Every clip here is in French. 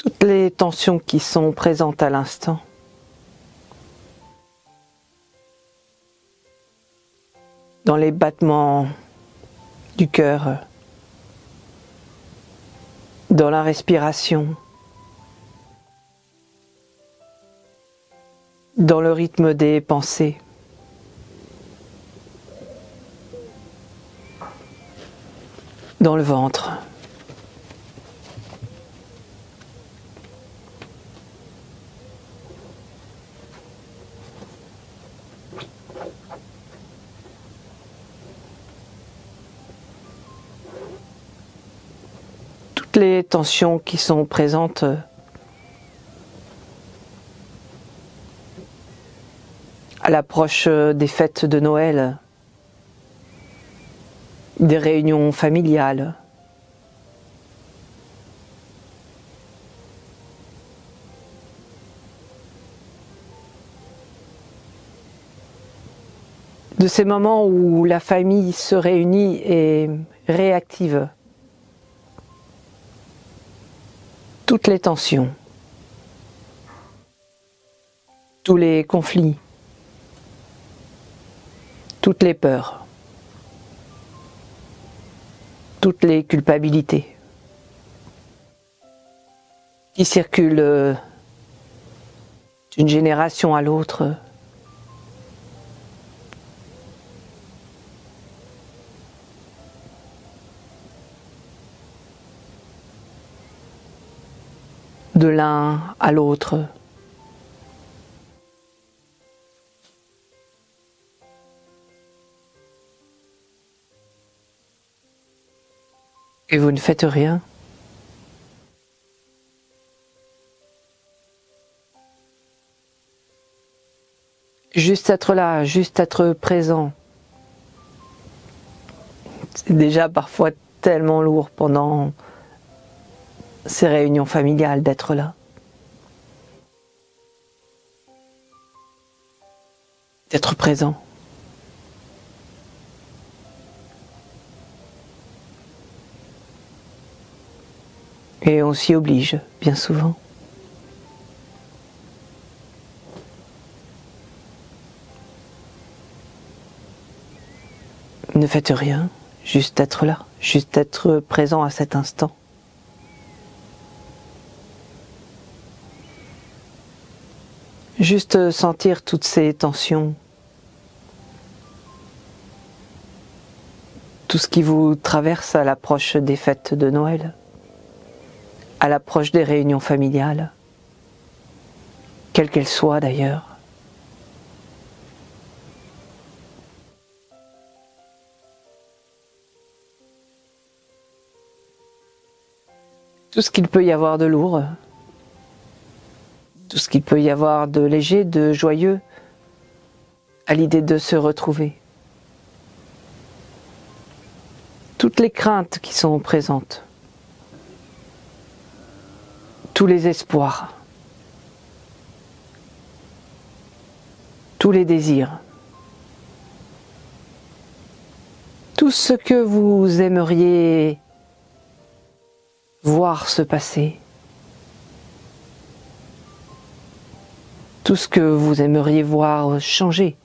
toutes les tensions qui sont présentes à l'instant. Dans les battements du cœur, dans la respiration, dans le rythme des pensées. Dans le ventre. Toutes les tensions qui sont présentes à l'approche des fêtes de Noël, des réunions familiales, de ces moments où la famille se réunit et réactive toutes les tensions, tous les conflits, toutes les peurs, toutes les culpabilités qui circulent d'une génération à l'autre. De l'un à l'autre. Et vous ne faites rien. Juste être là, juste être présent. C'est déjà parfois tellement lourd pendant ces réunions familiales d'être là. D'être présent. Et on s'y oblige, bien souvent. Ne faites rien, juste être là, juste être présent à cet instant. Juste sentir toutes ces tensions, tout ce qui vous traverse à l'approche des fêtes de Noël, à l'approche des réunions familiales, quelles qu'elles soient d'ailleurs. Tout ce qu'il peut y avoir de lourd, tout ce qu'il peut y avoir de léger, de joyeux, à l'idée de se retrouver. Toutes les craintes qui sont présentes, tous les espoirs, tous les désirs, tout ce que vous aimeriez voir se passer, tout ce que vous aimeriez voir changer.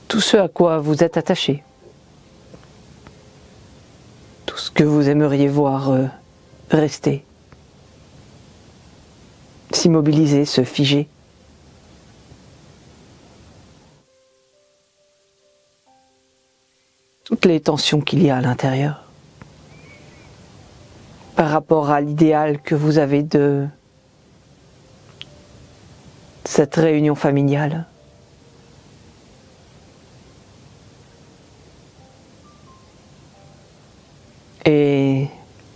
Tout ce à quoi vous êtes attaché. Tout ce que vous aimeriez voir rester. S'immobiliser, se figer. Toutes les tensions qu'il y a à l'intérieur. Par rapport à l'idéal que vous avez de cette réunion familiale. Et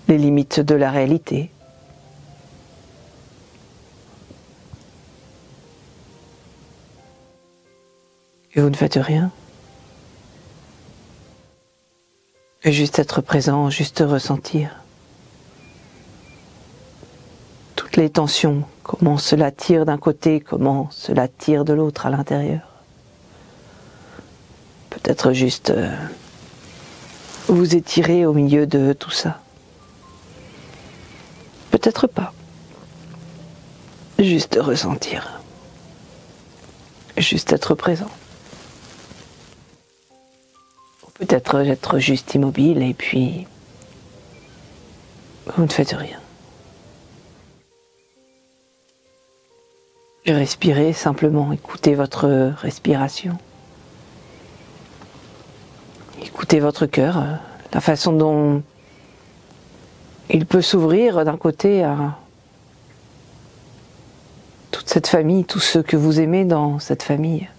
les limites de la réalité. Et vous ne faites rien. Et juste être présent, juste ressentir. Toutes les tensions, comment cela tire d'un côté, comment cela tire de l'autre à l'intérieur. Peut-être juste vous étirer au milieu de tout ça. Peut-être pas. Juste ressentir. Juste être présent. Ou peut-être être juste immobile et puis vous ne faites rien. Respirez simplement, écoutez votre respiration. Écoutez votre cœur, la façon dont il peut s'ouvrir d'un côté à toute cette famille, tous ceux que vous aimez dans cette famille.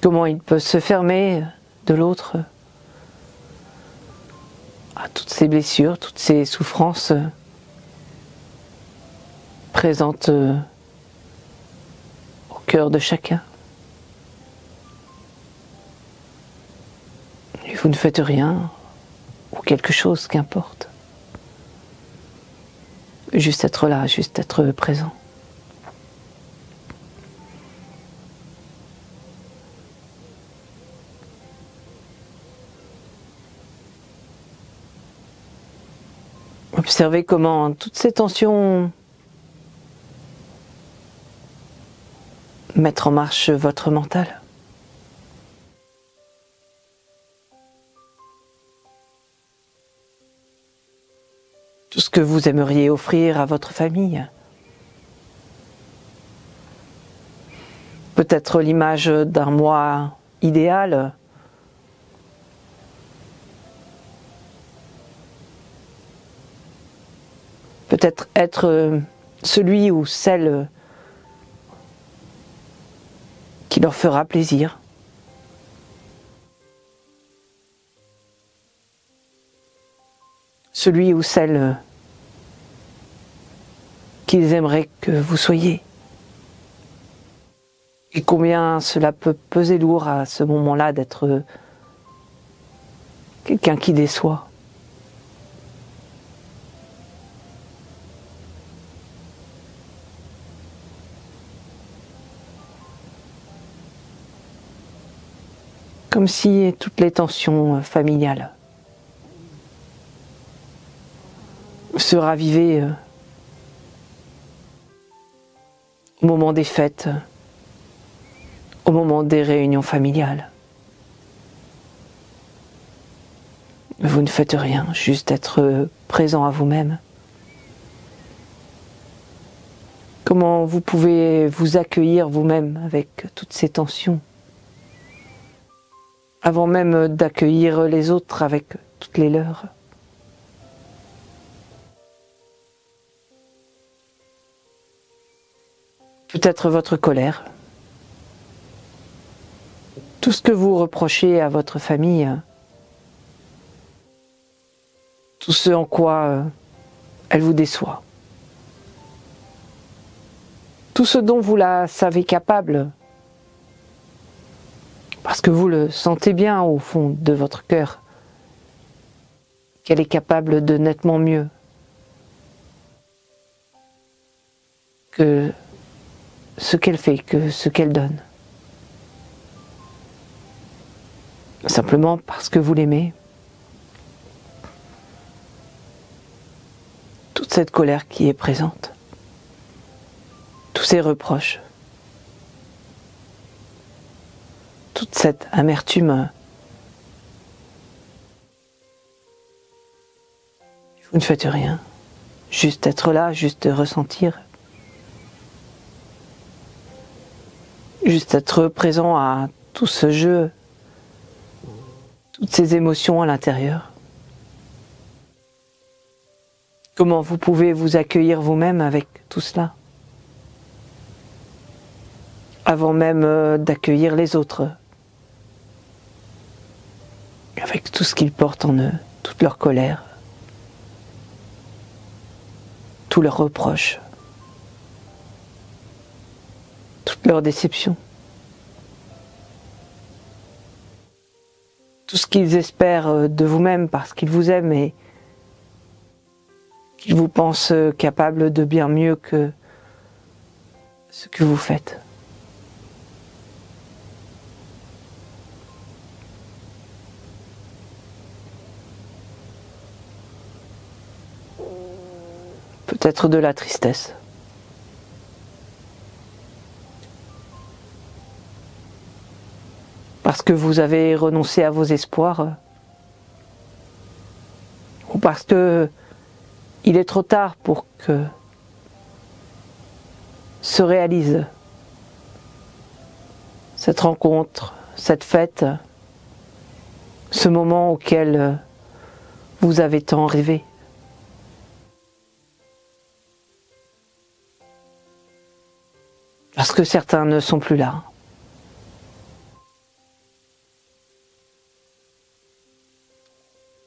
Comment il peut se fermer de l'autre à toutes ces blessures, toutes ces souffrances présentes au cœur de chacun. Et vous ne faites rien, ou quelque chose, qu'importe. Juste être là, juste être présent. Observez comment toutes ces tensions mettent en marche votre mental. Tout ce que vous aimeriez offrir à votre famille. Peut-être l'image d'un moi idéal. Peut-être être celui ou celle qui leur fera plaisir. Celui ou celle qu'ils aimeraient que vous soyez. Et combien cela peut peser lourd à ce moment-là d'être quelqu'un qui déçoit. Comme si toutes les tensions familiales se ravivaient au moment des fêtes, au moment des réunions familiales. Vous ne faites rien, juste être présent à vous-même. Comment vous pouvez vous accueillir vous-même avec toutes ces tensions, avant même d'accueillir les autres avec toutes les leurs. Peut-être votre colère, tout ce que vous reprochez à votre famille, tout ce en quoi elle vous déçoit, tout ce dont vous la savez capable, parce que vous le sentez bien au fond de votre cœur, qu'elle est capable de nettement mieux que ce qu'elle fait, que ce qu'elle donne. Simplement parce que vous l'aimez. Toute cette colère qui est présente, tous ces reproches, toute cette amertume, vous ne faites rien, juste être là, juste ressentir, juste être présent à tout ce jeu, toutes ces émotions à l'intérieur. Comment vous pouvez vous accueillir vous-même avec tout cela, avant même d'accueillir les autres, avec tout ce qu'ils portent en eux, toute leur colère, tous leurs reproches, toute leur déception, tout ce qu'ils espèrent de vous-même parce qu'ils vous aiment et qu'ils vous pensent capable de bien mieux que ce que vous faites. peut-être de la tristesse. Parce que vous avez renoncé à vos espoirs, ou parce que il est trop tard pour que se réalise cette rencontre, cette fête, ce moment auquel vous avez tant rêvé. Parce que certains ne sont plus là.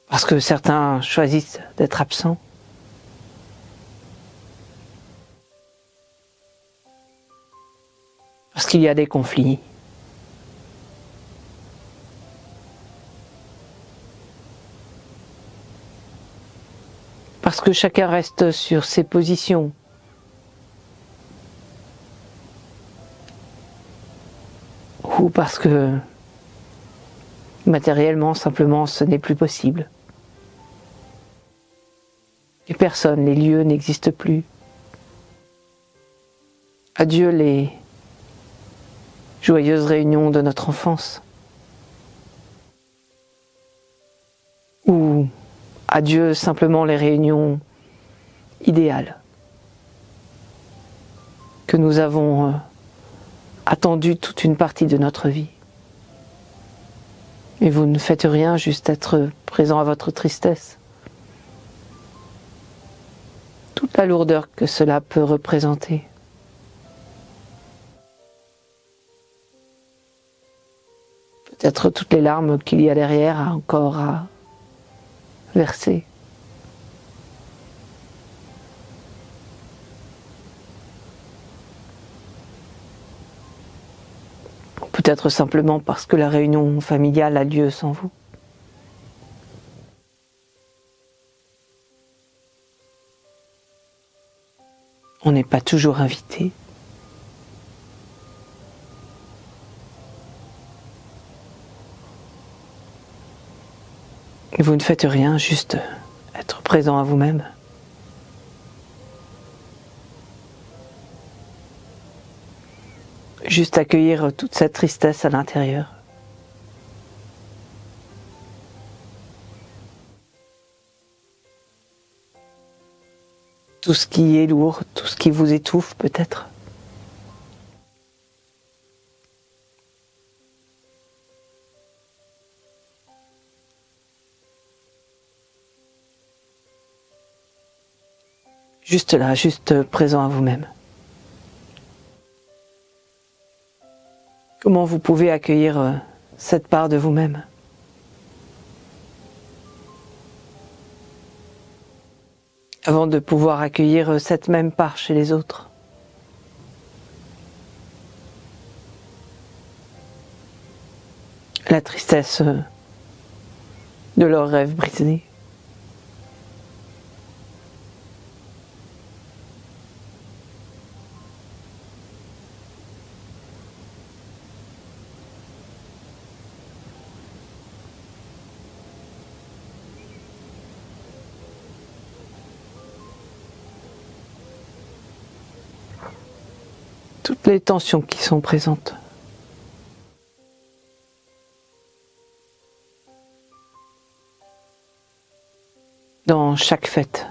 Parce que certains choisissent d'être absents. Parce qu'il y a des conflits. Parce que chacun reste sur ses positions. Ou parce que matériellement, simplement, ce n'est plus possible. Les personnes, les lieux n'existent plus. Adieu les joyeuses réunions de notre enfance. Ou adieu simplement les réunions idéales que nous avons attendues toute une partie de notre vie. Et vous ne faites rien, juste être présent à votre tristesse. Toute la lourdeur que cela peut représenter. Peut-être toutes les larmes qu'il y a derrière encore à verser. Peut-être simplement parce que la réunion familiale a lieu sans vous. On n'est pas toujours invité. Vous ne faites rien, juste être présent à vous-même. Juste accueillir toute cette tristesse à l'intérieur. Tout ce qui est lourd, tout ce qui vous étouffe peut-être. Juste là, juste présent à vous-même. Comment vous pouvez accueillir cette part de vous-même? Avant de pouvoir accueillir cette même part chez les autres. La tristesse de leurs rêves brisés. Toutes les tensions qui sont présentes. Dans chaque fête.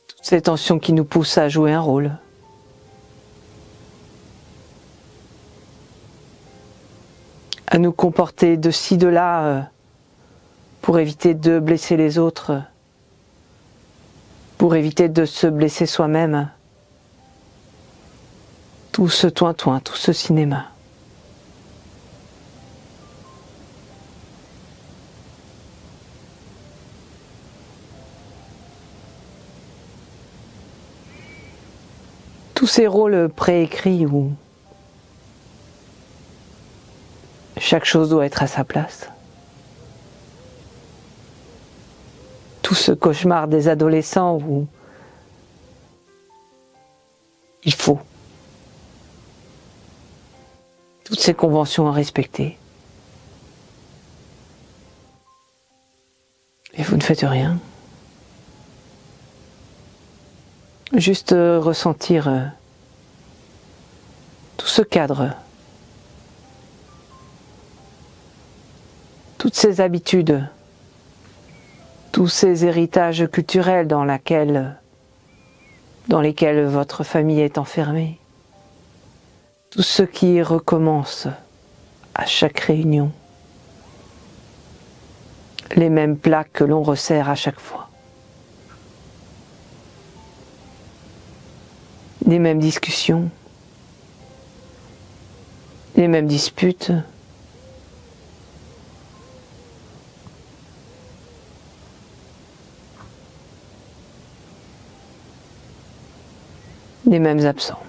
Toutes ces tensions qui nous poussent à jouer un rôle. À nous comporter de ci, de là, pour éviter de blesser les autres. Pour éviter de se blesser soi-même. Tout ce toin-toin, tout ce cinéma. Tous ces rôles préécrits où chaque chose doit être à sa place. Tout ce cauchemar des adolescents où il faut. Toutes ces conventions à respecter. Et vous ne faites rien. Juste ressentir tout ce cadre, toutes ces habitudes, tous ces héritages culturels dans lesquels votre famille est enfermée, tout ce qui recommence à chaque réunion, les mêmes plats que l'on resserre à chaque fois, les mêmes discussions, les mêmes disputes, les mêmes absents,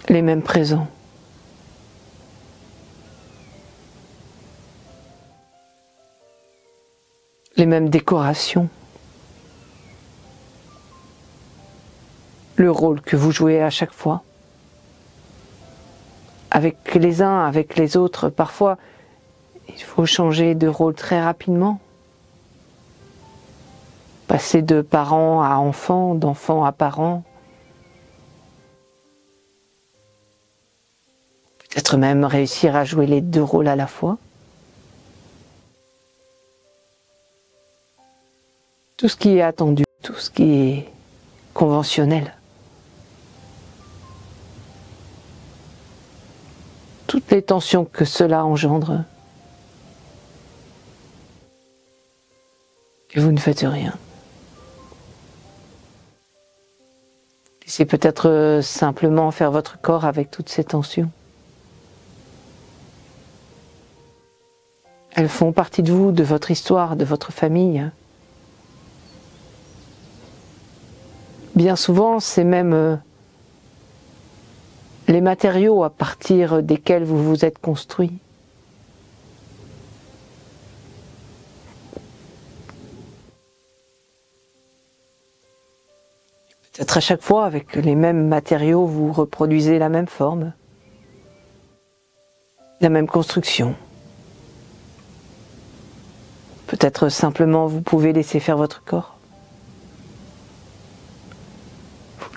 les mêmes présents. Les mêmes décorations, le rôle que vous jouez à chaque fois, avec les uns, avec les autres. Parfois, il faut changer de rôle très rapidement, passer de parents à enfants, d'enfants à parents, peut-être même réussir à jouer les deux rôles à la fois. Tout ce qui est attendu, tout ce qui est conventionnel. Toutes les tensions que cela engendre. Et vous ne faites rien. Laissez peut-être simplement faire votre corps avec toutes ces tensions. Elles font partie de vous, de votre histoire, de votre famille. Bien souvent, c'est même les matériaux à partir desquels vous vous êtes construit. Peut-être à chaque fois, avec les mêmes matériaux, vous reproduisez la même forme, la même construction. Peut-être simplement vous pouvez laisser faire votre corps.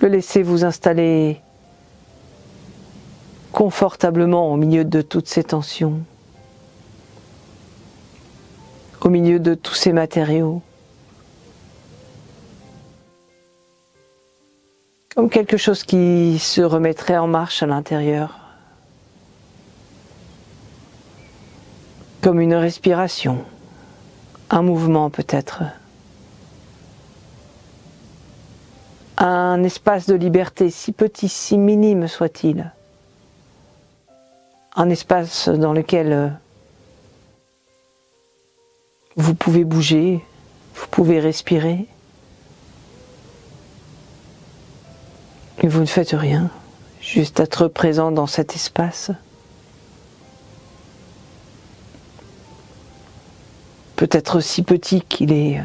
Le laissez vous installer confortablement au milieu de toutes ces tensions, au milieu de tous ces matériaux, comme quelque chose qui se remettrait en marche à l'intérieur, comme une respiration, un mouvement peut-être. Un espace de liberté, si petit, si minime soit-il. Un espace dans lequel vous pouvez bouger, vous pouvez respirer. Et vous ne faites rien, juste être présent dans cet espace. Peut-être si petit qu'il est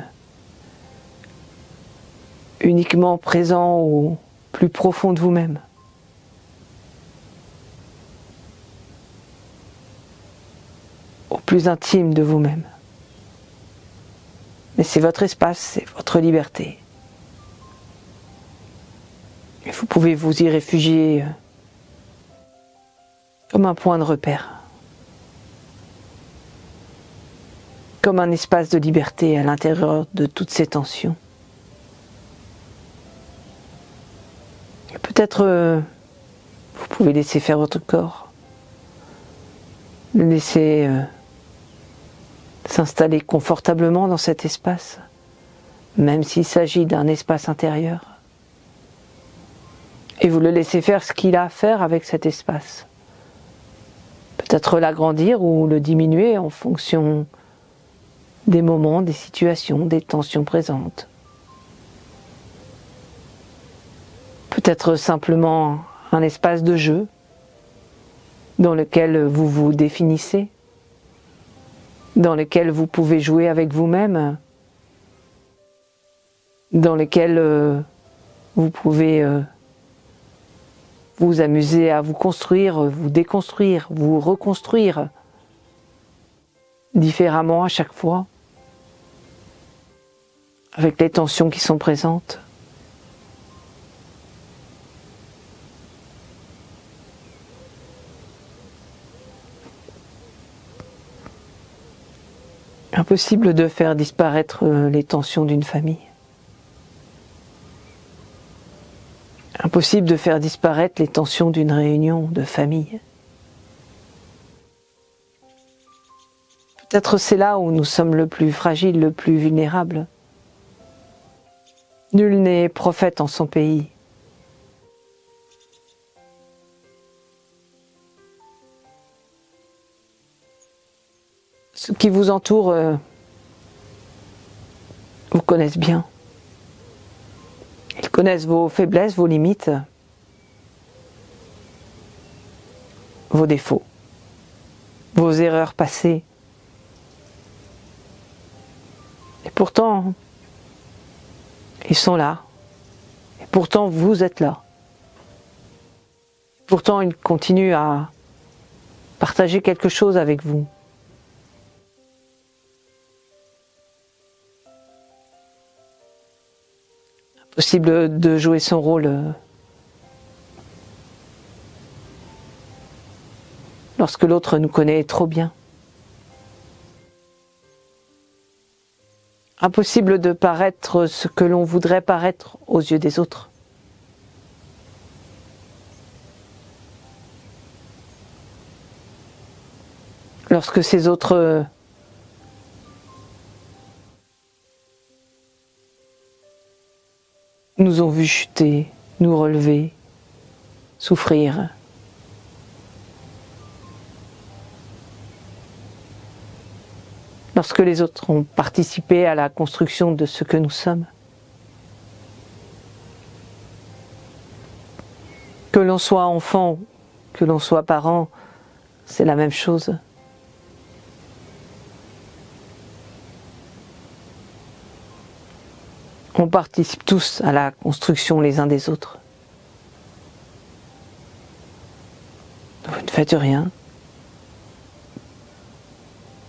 uniquement présent au plus profond de vous-même. Au plus intime de vous-même. Mais c'est votre espace, c'est votre liberté. Et vous pouvez vous y réfugier comme un point de repère. Comme un espace de liberté à l'intérieur de toutes ces tensions. Peut-être vous pouvez laisser faire votre corps, le laisser s'installer confortablement dans cet espace, même s'il s'agit d'un espace intérieur. Et vous le laissez faire ce qu'il a à faire avec cet espace. Peut-être l'agrandir ou le diminuer en fonction des moments, des situations, des tensions présentes. Peut-être simplement un espace de jeu dans lequel vous vous définissez, dans lequel vous pouvez jouer avec vous-même, dans lequel vous pouvez vous amuser à vous construire, vous déconstruire, vous reconstruire différemment à chaque fois, avec les tensions qui sont présentes. Impossible de faire disparaître les tensions d'une famille. Impossible de faire disparaître les tensions d'une réunion de famille. Peut-être c'est là où nous sommes le plus fragiles, le plus vulnérables. Nul n'est prophète en son pays. Ceux qui vous entourent vous connaissent bien. Ils connaissent vos faiblesses, vos limites, vos défauts, vos erreurs passées. Et pourtant, ils sont là. Et pourtant, vous êtes là. Pourtant, ils continuent à partager quelque chose avec vous. Impossible de jouer son rôle lorsque l'autre nous connaît trop bien. Impossible de paraître ce que l'on voudrait paraître aux yeux des autres. Lorsque ces autres nous ont vus chuter, nous relever, souffrir. Lorsque les autres ont participé à la construction de ce que nous sommes. Que l'on soit enfant, que l'on soit parent, c'est la même chose. On participe tous à la construction les uns des autres. Vous ne faites rien.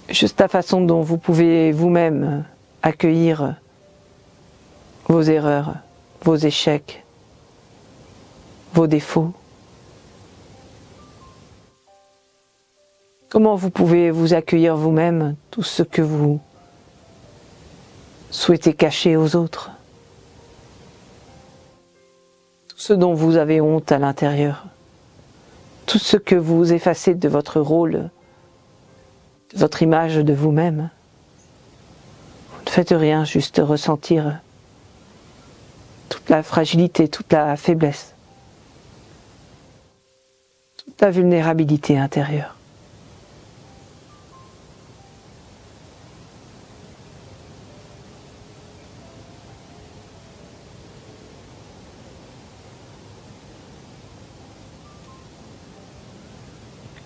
Juste la façon dont vous pouvez vous-même accueillir vos erreurs, vos échecs, vos défauts. Comment vous pouvez vous accueillir vous-même tout ce que vous souhaitez cacher aux autres, tout ce dont vous avez honte à l'intérieur, tout ce que vous effacez de votre rôle, de votre image de vous-même. Vous ne faites rien, juste ressentir toute la fragilité, toute la faiblesse, toute la vulnérabilité intérieure.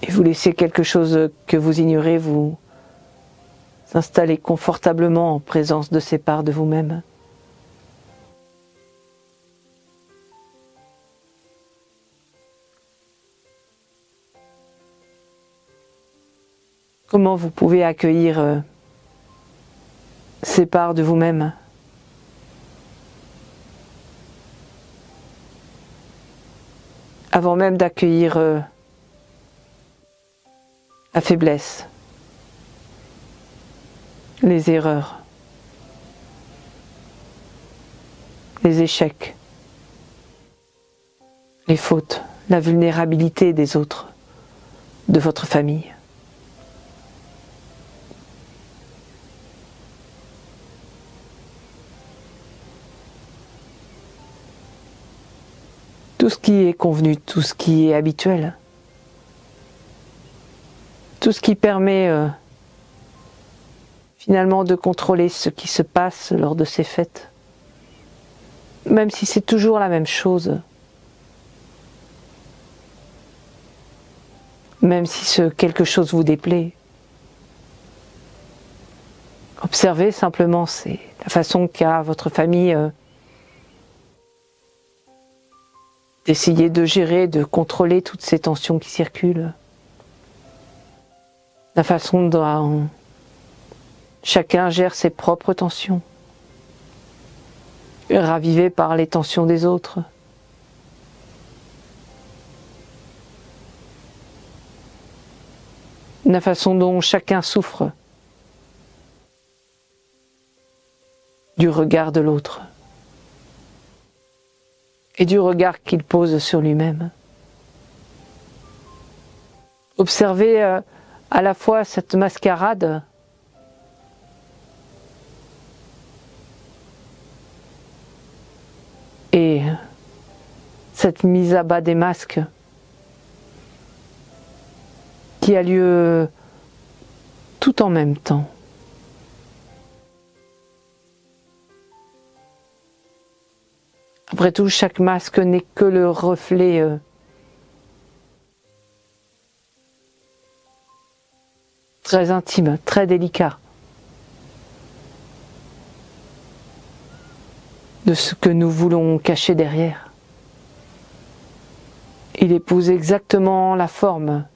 Et vous laissez quelque chose que vous ignorez vous s'installer confortablement en présence de ces parts de vous-même. Comment vous pouvez accueillir ces parts de vous-même ? Avant même d'accueillir la faiblesse, les erreurs, les échecs, les fautes, la vulnérabilité des autres, de votre famille. Tout ce qui est convenu, tout ce qui est habituel. Tout ce qui permet finalement de contrôler ce qui se passe lors de ces fêtes. Même si c'est toujours la même chose. Même si ce quelque chose vous déplaît. Observez simplement, c'est la façon qu'a votre famille d'essayer de gérer, de contrôler toutes ces tensions qui circulent. La façon dont Chacun gère ses propres tensions, ravivées par les tensions des autres. La façon dont chacun souffre du regard de l'autre et du regard qu'il pose sur lui-même. Observez à la fois cette mascarade et cette mise à bas des masques qui a lieu tout en même temps. Après tout, chaque masque n'est que le reflet très intime, très délicat de ce que nous voulons cacher derrière. Il épouse exactement la forme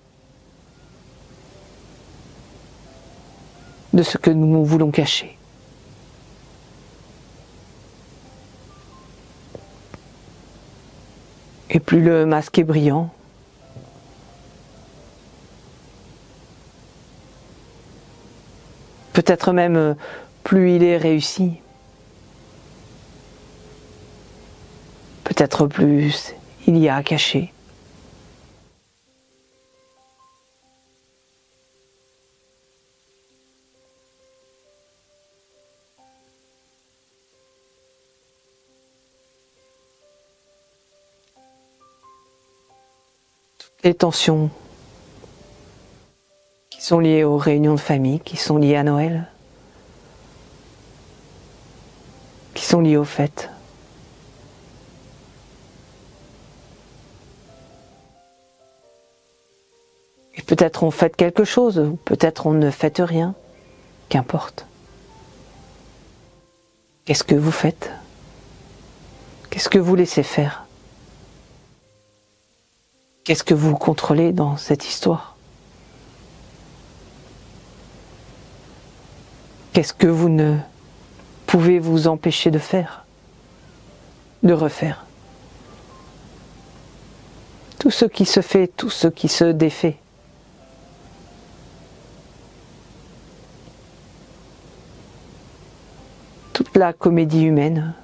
de ce que nous voulons cacher. Et plus le masque est brillant, peut-être même plus il est réussi, peut-être plus il y a à cacher. Les tensions qui sont liées aux réunions de famille, qui sont liées à Noël, qui sont liées aux fêtes. Et peut-être on fête quelque chose, ou peut-être on ne fête rien, qu'importe. Qu'est-ce que vous faites? Qu'est-ce que vous laissez faire? Qu'est-ce que vous contrôlez dans cette histoire? Qu'est-ce que vous ne pouvez vous empêcher de faire, de refaire? Tout ce qui se fait, tout ce qui se défait. Toute la comédie humaine,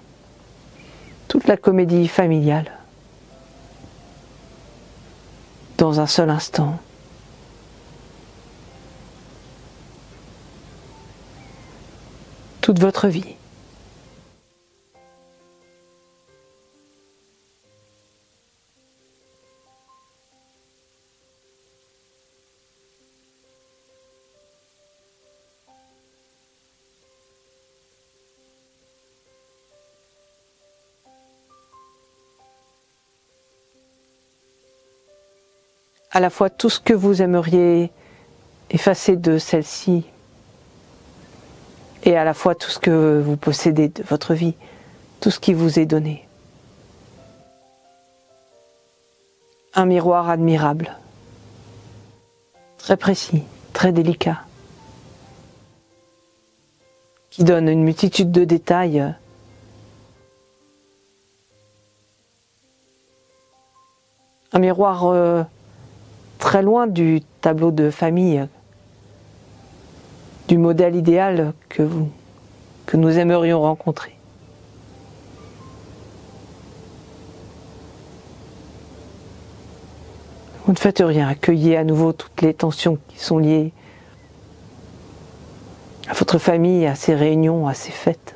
toute la comédie familiale. Dans un seul instant. Toute votre vie. À la fois tout ce que vous aimeriez effacer de celle-ci et à la fois tout ce que vous possédez de votre vie, tout ce qui vous est donné. Un miroir admirable, très précis, très délicat, qui donne une multitude de détails un miroir très loin du tableau de famille, du modèle idéal que nous aimerions rencontrer. Vous ne faites rien, accueillez à nouveau toutes les tensions qui sont liées à votre famille, à ces réunions, à ces fêtes.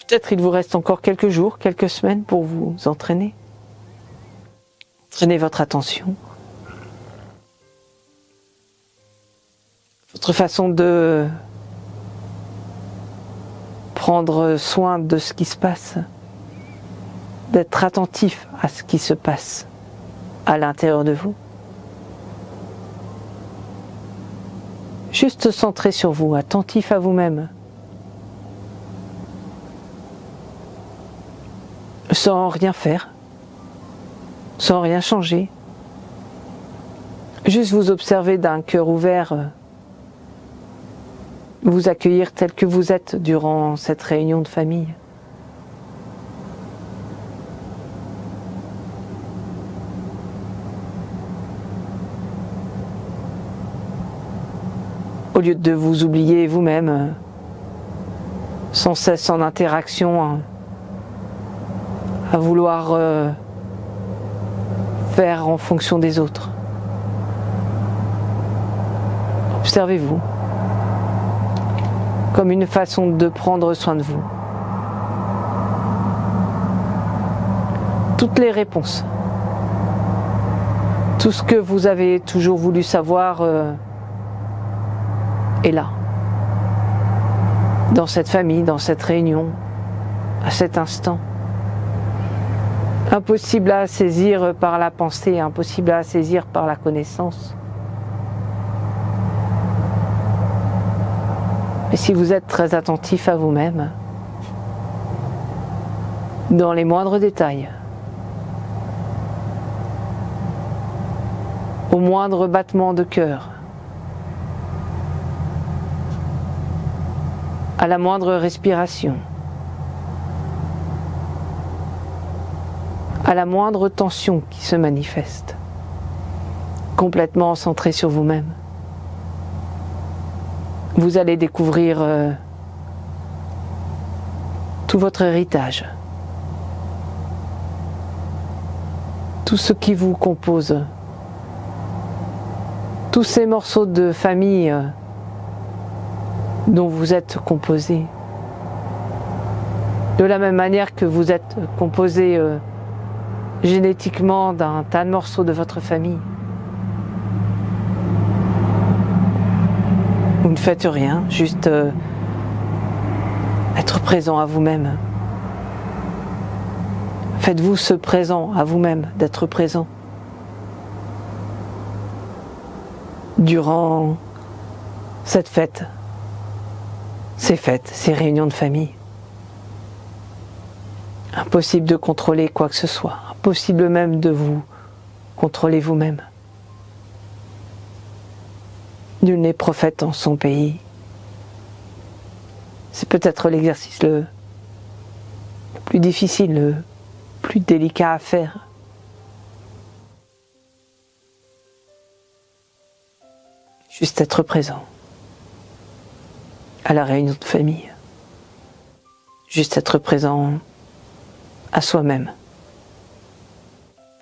Peut-être il vous reste encore quelques jours, quelques semaines pour vous entraîner. Entraînez votre attention. Votre façon de prendre soin de ce qui se passe. D'être attentif à ce qui se passe à l'intérieur de vous. Juste centré sur vous, attentif à vous-même. Sans rien faire. sans rien changer. Juste vous observer d'un cœur ouvert, vous accueillir tel que vous êtes durant cette réunion de famille. Au lieu de vous oublier vous-même, sans cesse en interaction, à vouloir faire en fonction des autres. Observez-vous comme une façon de prendre soin de vous. Toutes les réponses, tout ce que vous avez toujours voulu savoir est là, dans cette famille, dans cette réunion, à cet instant. Impossible à saisir par la pensée, impossible à saisir par la connaissance. Mais si vous êtes très attentif à vous-même, dans les moindres détails, au moindre battement de cœur, à la moindre respiration, à la moindre tension qui se manifeste, complètement centré sur vous-même, vous allez découvrir tout votre héritage, tout ce qui vous compose, tous ces morceaux de famille dont vous êtes composé. De la même manière que vous êtes composé génétiquement d'un tas de morceaux de votre famille. Vous ne faites rien, juste être présent à vous-même. Faites-vous ce présent à vous-même, d'être présent. Durant cette fête, ces fêtes, ces réunions de famille. Impossible de contrôler quoi que ce soit, impossible même de vous contrôler vous-même. Nul n'est prophète en son pays. C'est peut-être l'exercice le plus difficile, le plus délicat à faire. Juste être présent à la réunion de famille. Juste être présent à soi-même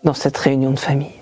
dans cette réunion de famille.